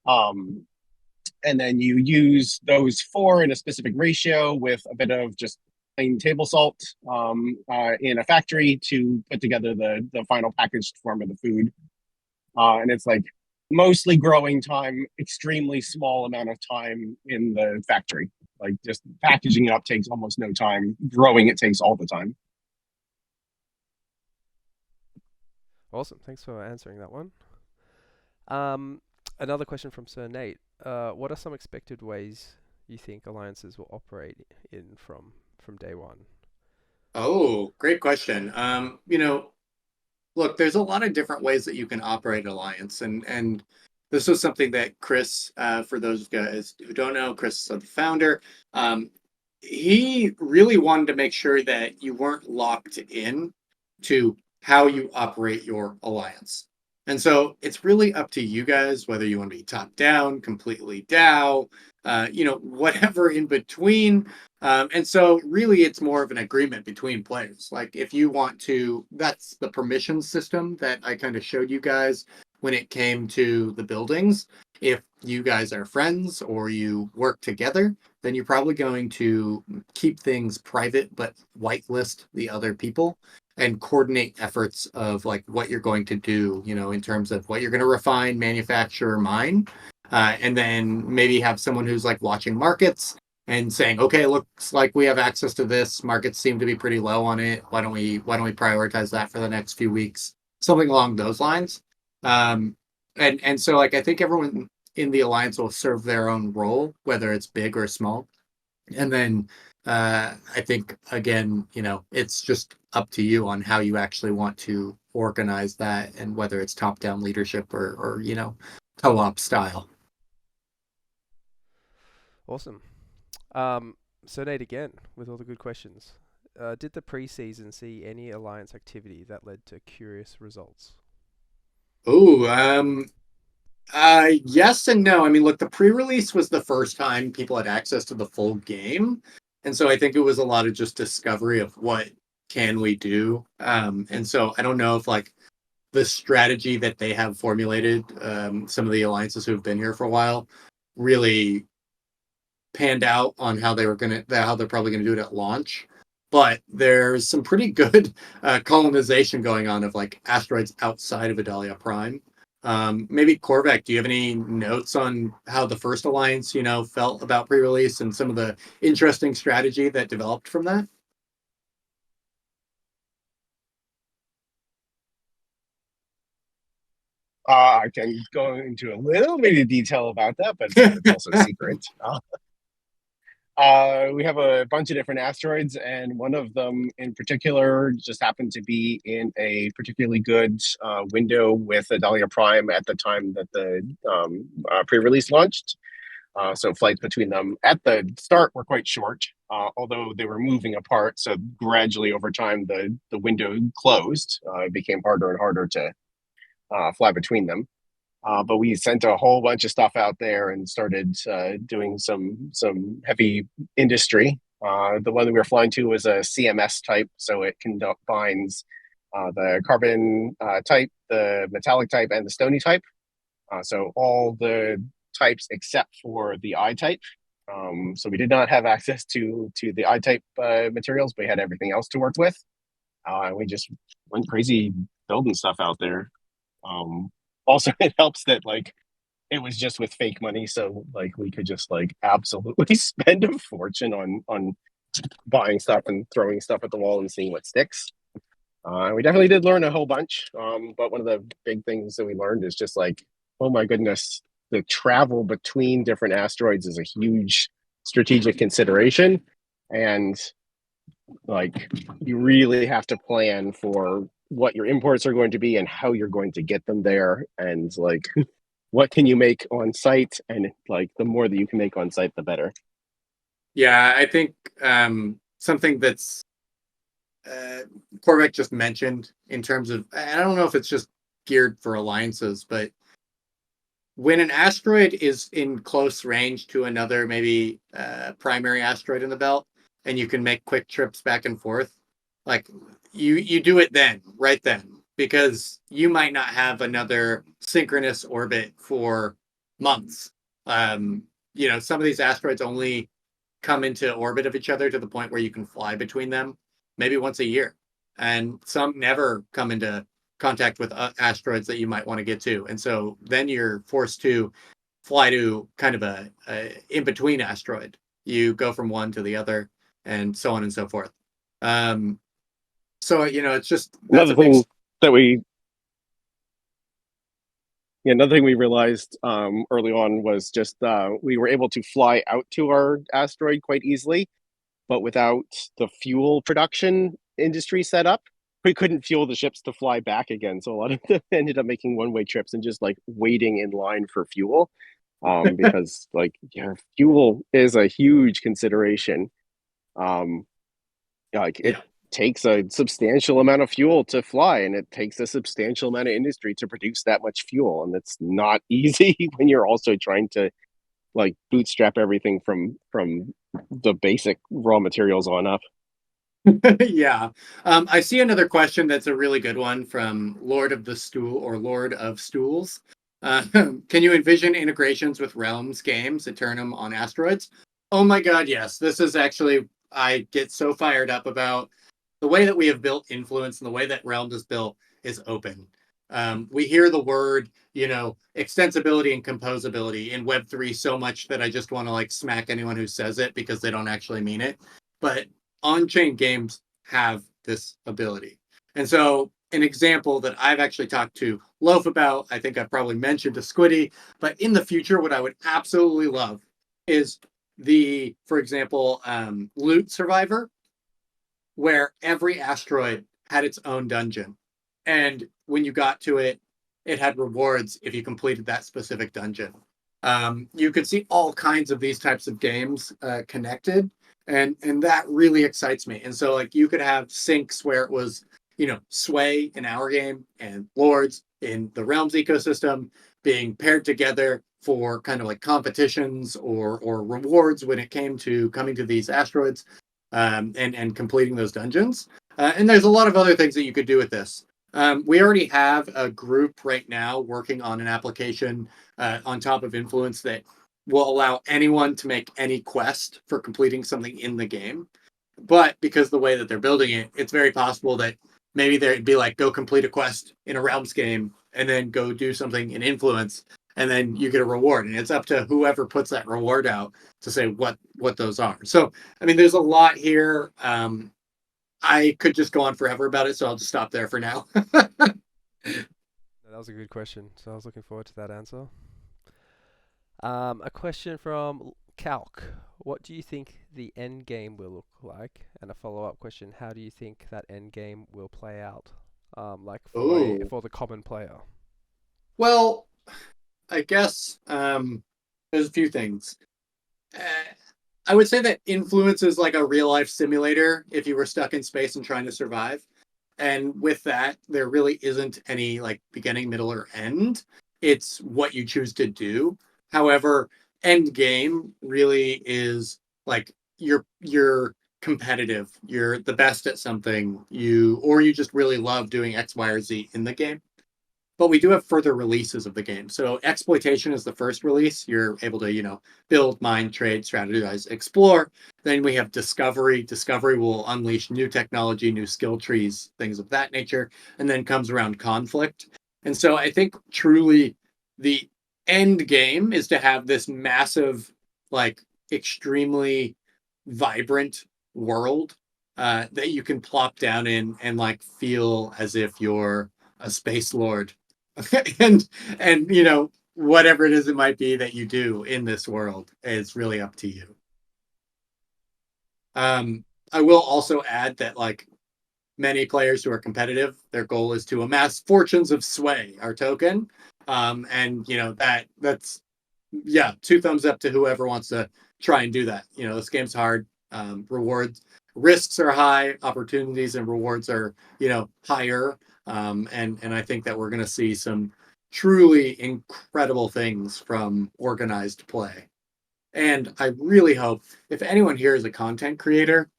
And then you use those 4 in a specific ratio with a bit of just plain table salt in a factory to put together the final packaged form of the food. And it's like mostly growing time, extremely small amount of time in the factory. Like just packaging it up takes almost no time. Growing it takes all the time.
Awesome, thanks for answering that one. Another question from Sir Nate. What are some expected ways you think alliances will operate in from day one?
oh, great question. Look, there's a lot of different ways that you can operate alliance, and this was something that Chris, for those guys who don't know, Chris is the founder. He really wanted to make sure that you weren't locked in to how you operate your alliance. And so it's really up to you guys whether you want to be top down, completely DAO, whatever in between. And so really it's more of an agreement between players. Like if you want to, that's the permission system that I kind of showed you guys when it came to the buildings. If you guys are friends or you work together, then you're probably going to keep things private but whitelist the other people and coordinate efforts of like what you're going to do, in terms of what you're going to refine, manufacture, mine. And then maybe have someone who's like watching markets and saying, okay, looks like we have access to this. Markets seem to be pretty low on it. Why don't we prioritize that for the next few weeks? Something along those lines. And so like I think everyone in the alliance will serve their own role, whether it's big or small. And then I think again, it's just up to you on how you actually want to organize that and whether it's top-down leadership or co-op style.
Awesome. So Nate, again, with all the good questions. did the preseason see any alliance activity that led to curious results?
Oh, yes and no. I mean, look, the pre-release was the first time people had access to the full game, and so I think it was a lot of just discovery of what can we do. And so I don't know if like the strategy that they have formulated, some of the alliances who have been here for a while, really panned out on how they're probably gonna do it at launch. But there's some pretty good colonization going on of like asteroids outside of Adalia Prime. Maybe Korvac, do you have any notes on how the first alliance, felt about pre-release and some of the interesting strategy that developed from that?
I can go into a little bit of detail about that, but it's also a secret. We have a bunch of different asteroids, and one of them in particular just happened to be in a particularly good window with Adalia Prime at the time that the pre-release launched. So flights between them at the start were quite short, although they were moving apart. So gradually over time, the window closed. It became harder and harder to fly between them. But we sent a whole bunch of stuff out there and started doing some heavy industry. The one that we were flying to was a CMS type, so it combines the carbon type, the metallic type, and the stony type. So all the types except for the I type. So we did not have access to the I type materials, but we had everything else to work with. And we just went crazy building stuff out there. Also, it helps that like it was just with fake money, so like we could just like absolutely spend a fortune on buying stuff and throwing stuff at the wall and seeing what sticks. And we definitely did learn a whole bunch. But one of the big things that we learned is just like, oh my goodness, the travel between different asteroids is a huge strategic consideration, and like you really have to plan for what your imports are going to be and how you're going to get them there, and like what can you make on site, and like the more that you can make on site the better.
Yeah, I think something that's Korvac just mentioned in terms of, I don't know if it's just geared for alliances, but when an asteroid is in close range to another maybe primary asteroid in the belt, and you can make quick trips back and forth, like you do it right then, because you might not have another synchronous orbit for months. Some of these asteroids only come into orbit of each other to the point where you can fly between them maybe once a year, and some never come into contact with asteroids that you might want to get to, and so then you're forced to fly to kind of a in-between asteroid. You go from one to the other and so on and so forth. So it's just
Another thing we realized early on was just we were able to fly out to our asteroid quite easily, but without the fuel production industry set up, we couldn't fuel the ships to fly back again. So a lot of them ended up making one-way trips and just like waiting in line for fuel, because like fuel is a huge consideration. It takes a substantial amount of fuel to fly, and it takes a substantial amount of industry to produce that much fuel, and it's not easy when you're also trying to like bootstrap everything from the basic raw materials on up.
Yeah. I see another question that's a really good one from Lord of the Stool, or Lord of Stools. Can you envision integrations with Realms games, Eternum on asteroids? Oh my God, yes. This is actually, I get so fired up about the way that we have built influence, and the way that Realms is built is open. We hear the word, extensibility and composability in Web3 so much that I just want to like smack anyone who says it, because they don't actually mean it. But on-chain games have this ability. And so an example that I've actually talked to Loaf about, I think I've probably mentioned to Squiddy, but in the future, what I would absolutely love is for example, Loot Survivor, where every asteroid had its own dungeon. And when you got to it, it had rewards if you completed that specific dungeon. You could see all kinds of these types of games connected. and that really excites me. And so like you could have syncs where it was, Sway in our game and Lords in the Realms ecosystem being paired together for kind of like competitions or rewards when it came to coming to these asteroids, and completing those dungeons. And there's a lot of other things that you could do with this. We already have a group right now working on an application on top of Influence that will allow anyone to make any quest for completing something in the game. But because the way that they're building it, it's very possible that maybe there'd be like, go complete a quest in a Realms game and then go do something in Influence, and then you get a reward. And it's up to whoever puts that reward out to say what those are. So, I mean, there's a lot here. I could just go on forever about it, so I'll just stop there for now.
That was a good question. So I was looking forward to that answer. A question from Calc. What do you think the end game will look like? And a follow-up question: how do you think that end game will play out, like for the common player?
Well, I guess there's a few things. I would say that Influence is like a real life simulator if you were stuck in space and trying to survive. And with that, there really isn't any like beginning, middle, or end. It's what you choose to do. However, end game really is like you're competitive. You're the best at something. You just really love doing X, Y, or Z in the game. But we do have further releases of the game. So exploitation is the first release. You're able to, build, mine, trade, strategize, explore. Then we have discovery. Discovery will unleash new technology, new skill trees, things of that nature. And then comes around conflict. And so I think truly the end game is to have this massive, like extremely vibrant world that you can plop down in and like feel as if you're a space lord. and whatever it is it might be that you do in this world is really up to you. I will also add that like many players who are competitive, their goal is to amass fortunes of sway, our token. And that's two thumbs up to whoever wants to try and do that. This game's hard. Rewards, risks are high, opportunities and rewards are higher. And I think that we're going to see some truly incredible things from organized play. And I really hope if anyone here is a content creator,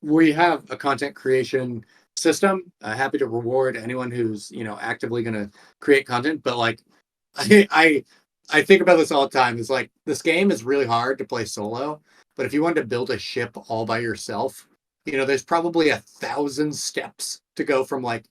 we have a content creation system. Happy to reward anyone who's actively going to create content. But like, I think about this all the time. It's like this game is really hard to play solo. But if you wanted to build a ship all by yourself, there's probably 1,000 steps to go from like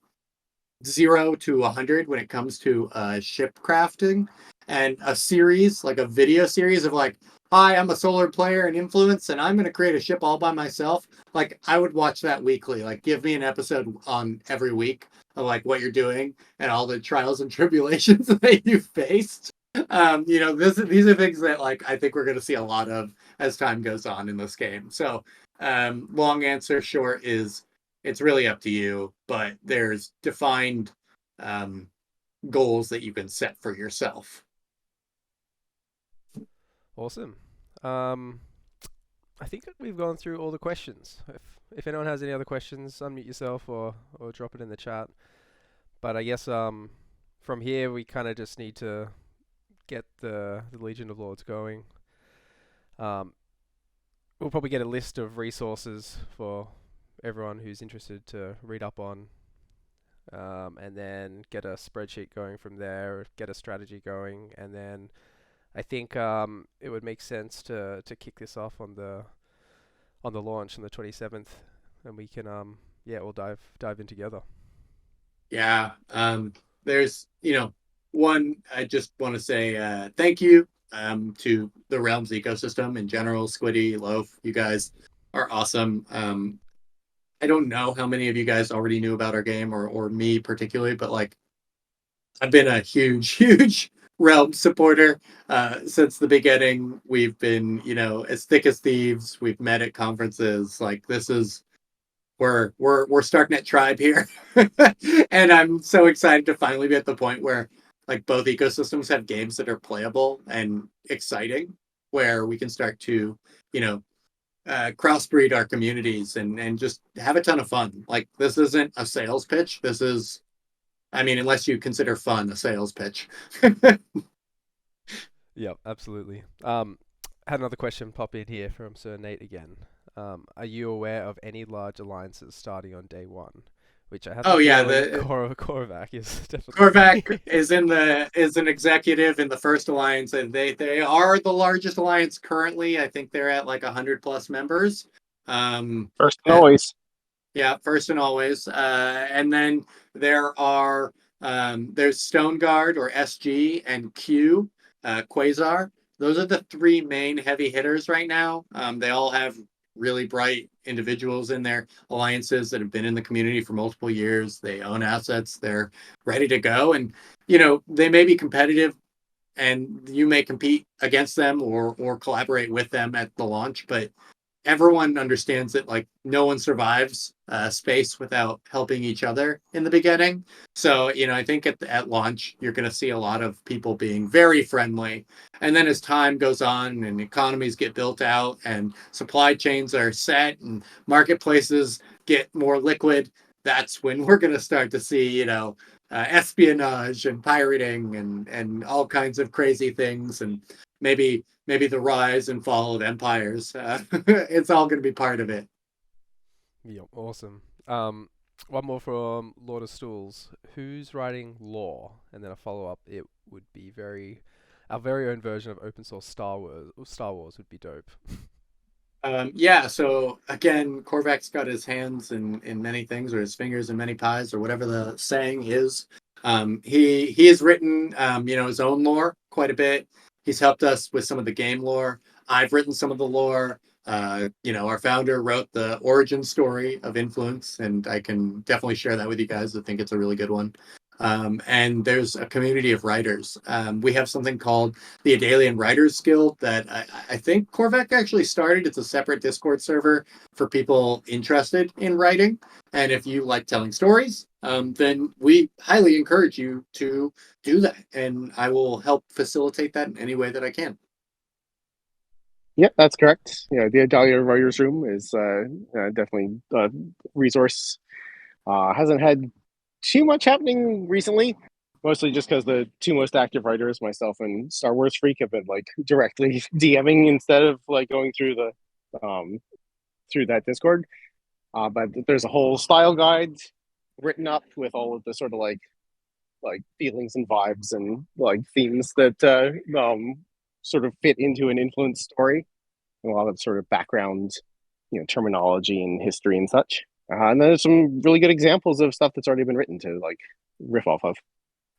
0 to 100 when it comes to ship crafting, and a series like a video series of like, hi, I'm a solar player in Influence and I'm going to create a ship all by myself. Like I would watch that weekly. Like give me an episode on every week of like what you're doing and all the trials and tribulations that you faced. These are things that like I think we're going to see a lot of as time goes on in this game. So long answer short is it's really up to you, but there's defined goals that you can set for yourself.
Awesome. I think we've gone through all the questions. If anyone has any other questions, unmute yourself or drop it in the chat. But I guess from here we kind of just need to get the Legion of Lords going. We'll probably get a list of resources for everyone who's interested to read up on, and then get a spreadsheet going from there, get a strategy going, and then I think it would make sense to kick this off on the launch on the 27th, and we can we'll dive in together.
Yeah, there's one, I just want to say thank you to the Realms ecosystem in general. Squiddy, Loaf, you guys are awesome. I don't know how many of you guys already knew about our game or me particularly, but like I've been a huge Realms supporter since the beginning. We've been, as thick as thieves. We've met at conferences. Like this is we're starting at tribe here. And I'm so excited to finally be at the point where like both ecosystems have games that are playable and exciting, where we can start to, crossbreed our communities and just have a ton of fun. Like, this isn't a sales pitch. This is, I mean, unless you consider fun a sales pitch.
Yep, absolutely. Had another question pop in here from Sir Nate again. Are you aware of any large alliances starting on day one? Which I have
Oh
a
yeah,
feeling
the
Korvac is definitely.
Korvac is an executive in the first alliance, and they are the largest alliance currently. I think they're at like 100+ members.
First and always.
Yeah, first and always. And then there are there's Stoneguard or SG and Q, Quasar. Those are the three main heavy hitters right now. They all have really bright individuals in their alliances that have been in the community for multiple years. They own assets. They're ready to go, and they may be competitive, and you may compete against them or collaborate with them at the launch, but everyone understands that like no one survives space without helping each other in the beginning. So I think at launch you're going to see a lot of people being very friendly, and then as time goes on and economies get built out and supply chains are set and marketplaces get more liquid, that's when we're going to start to see espionage and pirating and all kinds of crazy things, and maybe the rise and fall of empires. It's all going to be part of it.
Yeah, awesome. One more from Lord of Stools. Who's writing lore? And then a follow up. It would be our very own version of open source Star Wars. Star Wars would be dope.
Yeah, so again, Korvac's got his hands in many things, or his fingers in many pies, or whatever the saying is. He has written his own lore quite a bit. He's helped us with some of the game lore. I've written some of the lore. Our founder wrote the origin story of Influence, and I can definitely share that with you guys. I think it's a really good one. And there's a community of writers. We have something called the Adalian Writers Guild that I think Korvac actually started. It's a separate Discord server for people interested in writing. And if you like telling stories, then we highly encourage you to do that. And I will help facilitate that in any way that I can.
Yep, that's correct. The Adalia Writers Room is definitely a resource. Hasn't had too much happening recently, mostly just because the two most active writers, myself and Star Wars Freak, have been like directly DMing instead of like going through through that Discord. But there's a whole style guide written up with all of the sort of like feelings and vibes and like themes that sort of fit into an Influence story, and a lot of sort of background, terminology and history and such. And there's some really good examples of stuff that's already been written to like riff off of.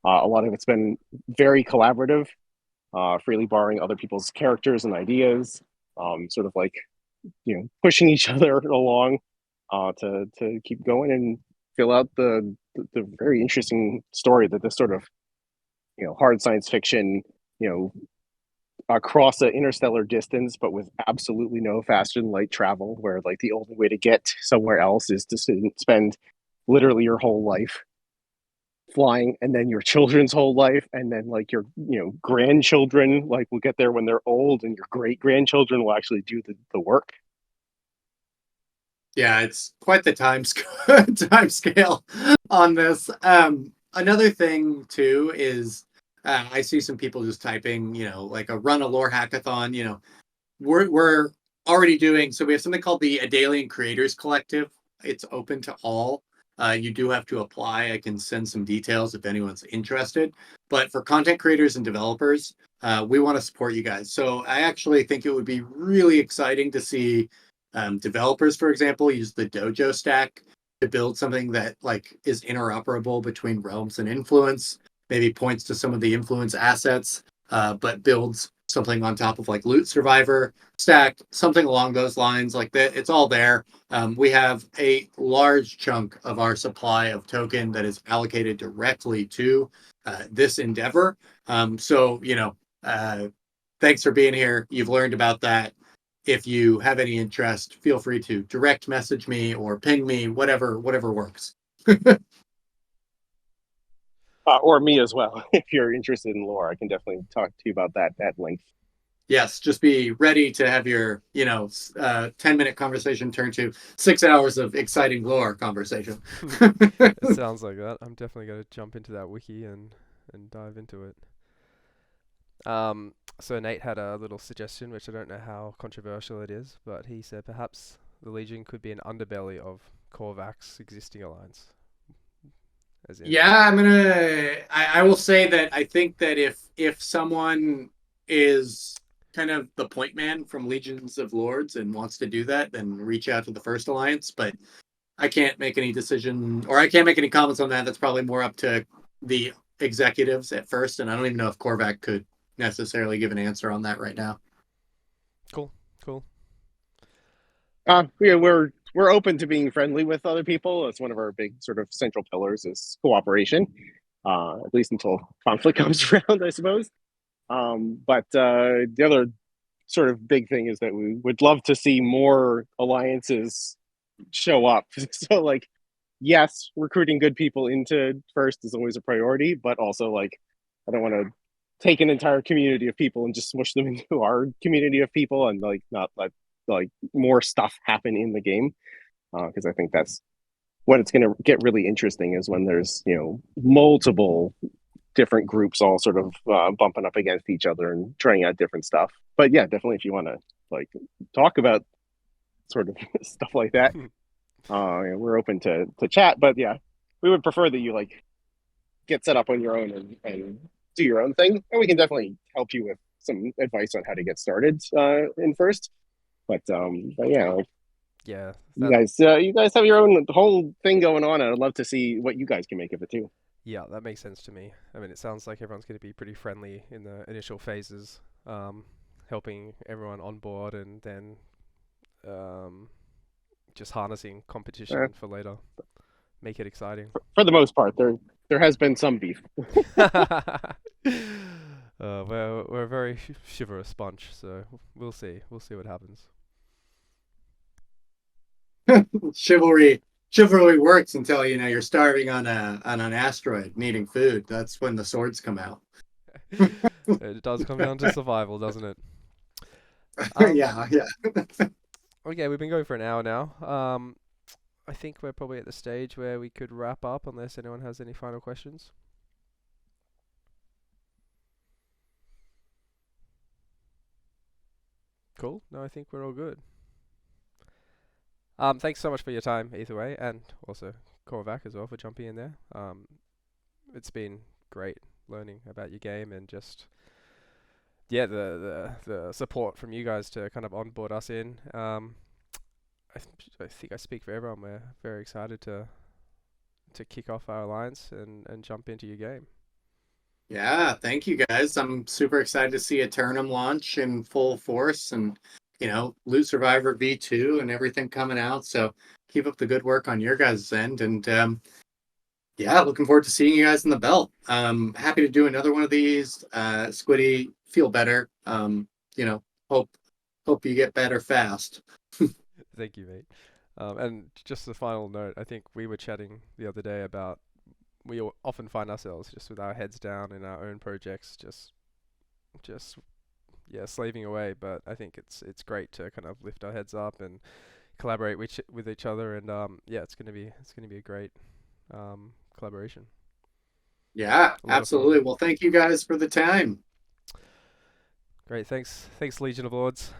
A lot of it's been very collaborative, freely borrowing other people's characters and ideas, sort of like pushing each other along to keep going and fill out the very interesting story that this sort of hard science fiction across an interstellar distance, but with absolutely no faster than light travel, where like the only way to get somewhere else is to spend literally your whole life flying, and then your children's whole life, and then like your grandchildren like will get there when they're old, and your great grandchildren will actually do the work.
Yeah, it's quite the time scale on this. Another thing too is I see some people just typing, like a run a lore hackathon. We're already doing, so we have something called the Adalian Creators Collective. It's open to all. You do have to apply. I can send some details if anyone's interested. But for content creators and developers, we want to support you guys. So I actually think it would be really exciting to see developers, for example, use the dojo stack to build something that like is interoperable between Realms and Influence, maybe points to some of the Influence assets, but builds something on top of like Loot Survivor stack, something along those lines. Like that, it's all there. We have a large chunk of our supply of token that is allocated directly to this endeavor. So thanks for being here. You've learned about that. If you have any interest, feel free to direct message me or ping me, whatever works.
Or me as well. If you're interested in lore, I can definitely talk to you about that at length.
Yes, just be ready to have your 10-minute conversation turn to 6 hours of exciting lore conversation.
It sounds like that. I'm definitely going to jump into that wiki and dive into it. So Nate had a little suggestion, which I don't know how controversial it is, but he said perhaps the Legion could be an underbelly of Korvac's existing alliance. As in,
Yeah, I will say that I think that if someone is kind of the point man from Legions of Lords and wants to do that, then reach out to the First Alliance. But I can't make any decision, or I can't make any comments on that. That's probably more up to the executives at first, and I don't even know if Korvac could necessarily give an answer on that right now.
cool.
Yeah, we're open to being friendly with other people. It's one of our big sort of central pillars is cooperation, at least until conflict comes around, I suppose. But the other sort of big thing is that we would love to see more alliances show up. So like, yes, recruiting good people into first is always a priority, but also like, I don't want to take an entire community of people and just smush them into our community of people and like not let like more stuff happen in the game, because I think that's when it's going to get really interesting is when there's multiple different groups all sort of bumping up against each other and trying out different stuff. But yeah, definitely if you want to like talk about sort of stuff like that, we're open to chat. But yeah, we would prefer that you like get set up on your own and do your own thing, and we can definitely help you with some advice on how to get started in first. But yeah, like,
Yeah,
you guys have your own whole thing going on, and I'd love to see what you guys can make of it too.
yeah, that makes sense to me. I mean, it sounds like everyone's going to be pretty friendly in the initial phases, helping everyone on board, and then just harnessing competition for later. Make it exciting.
For the most part, there has been some beef.
We're a very chivalrous bunch, so we'll see. We'll see what happens.
Chivalry works until you're starving on an asteroid needing food. That's when the swords come out.
It does come down to survival, doesn't it?
Yeah.
Okay, we've been going for an hour now. I think we're probably at the stage where we could wrap up unless anyone has any final questions. Cool. No, I think we're all good. Thanks so much for your time, Eetherway, and also Korvac as well for jumping in there. It's been great learning about your game and just the support from you guys to kind of onboard us in. I think I speak for everyone. We're very excited to kick off our alliance and jump into your game.
Yeah, thank you guys. I'm super excited to see Eternum launch in full force and Loot Survivor V2 and everything coming out. So keep up the good work on your guys' end. And yeah, looking forward to seeing you guys in the belt. Happy to do another one of these. Squiddy, feel better. Hope you get better fast.
Thank you, mate. And just a final note, I think we were chatting the other day about we often find ourselves just with our heads down in our own projects, just slaving away. But I think it's great to kind of lift our heads up and collaborate with each other. And it's gonna be a great collaboration.
Yeah, absolutely. Well, thank you guys for the time.
Great, thanks Legion of Lords.